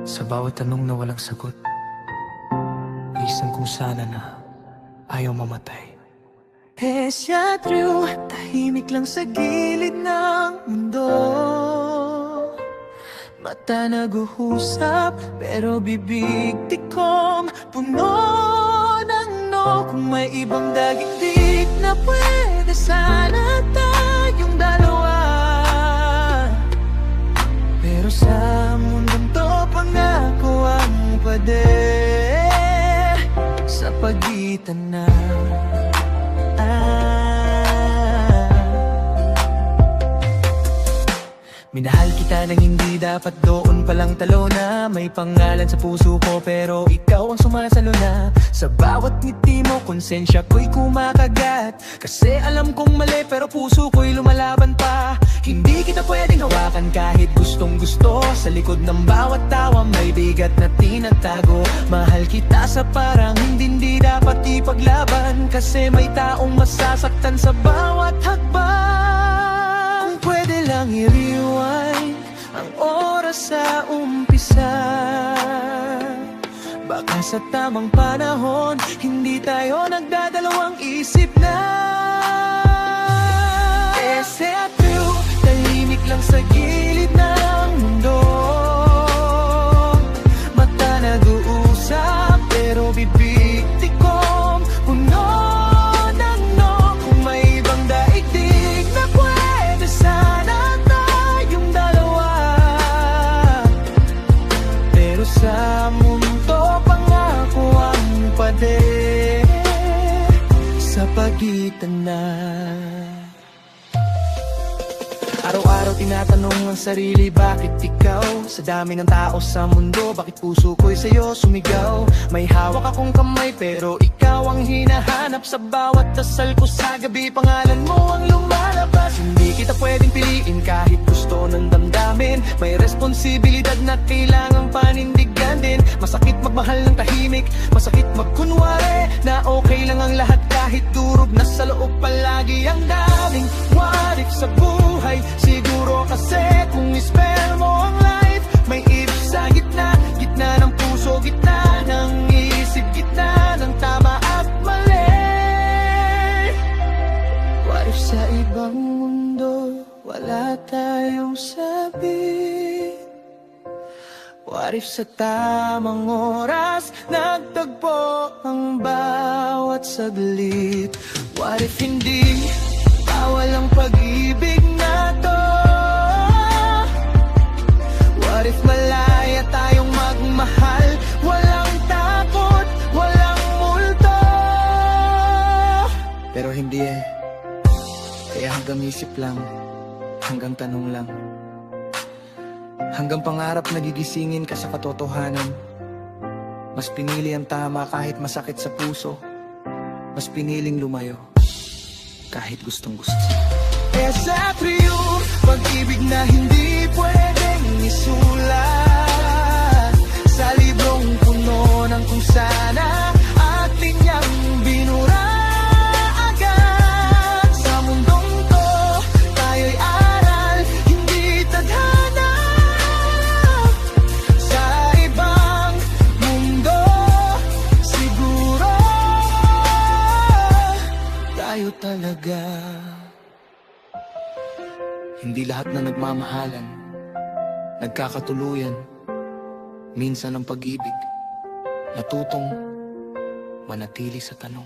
Sa bawat tanong na walang sagot, isang kung sana na ayaw mamatay. Esyatrio, tahimik lang sa gilid ng mundo. Mata nag-uusap, pero bibig tikom puno ng no. Kung may ibang daigdig na pwede sana tayong dalawa, pero sa mundong to pangako ang pader sa pagitan na. Minahal kita nang hindi dapat, doon palang talo na. May pangalan sa puso ko pero ikaw ang sumasalo na. Sa bawat ngiti mo, konsensya ko'y kumakagat. Kasi alam kong mali pero puso ko'y lumalaban pa. Hindi kita pwedeng hawakan kahit gustong gusto. Sa likod ng bawat tawa may bigat na tinatago. Mahal kita sa parang hindi dapat ipaglaban. Kasi may taong masasaktan sa bawat hakbang. Kung pwede lang i-rewind ang oras sa umpisa, baka sa tamang panahon hindi tayo nagdadalawang isip na. Ese at you, tahimik lang sa gilid ng mundo. Mata nag-uusap pero bibig tikom puno ng no. Kung may ibang daigdig na pwede sana tayong dalawa, pero sa mundo pangako ang pader sa pagitan na. Araw-araw tinatanong ang sarili, bakit ikaw? Sa dami ng tao sa mundo, bakit puso ko'y sa'yo sumigaw? May hawak akong kamay pero ikaw ang hinahanap. Sa bawat dasal ko sa gabi, pangalan mo ang lumalabas. Hindi kita pwedeng piliin kahit gusto ng damdamin. May responsibilidad na kailangang panindigan din. Masakit magmahal ng tahimik, masakit magkunwari na okay lang ang lahat kahit durog na sa loob palagi ang daming what if sa buhay. Siguro kasi kung i-spell mo ang life, may if sa gitna, gitna ng puso, gitna ng isip, gitna ng tama at mali. What if sa ibang mundo wala tayong sabi? What if sa tamang oras nagtagpo ang bawat saglit? What if hindi bawal ang pag-ibig na to? What if malaya tayong magmahal? Walang takot, walang multo. Pero hindi kaya hanggang isip lang, hanggang tanong lang, hanggang pangarap nagigisingin ka sa katotohanan. Mas pinili ang tama kahit masakit sa puso. Mas piniling lumayo kahit gustong gusto. Kaya sa trio, pag-ibig na hindi pwedeng isulat sa librong puno ng kung sana at linyang binura agad. Sa mundong to, tayo'y aral, hindi tadhana. Sa ibang mundo, siguro tayo talaga. Hindi lahat na nagmamahalan nagkakatuluyan. Minsan ang pag-ibig natutong manatili sa tanong.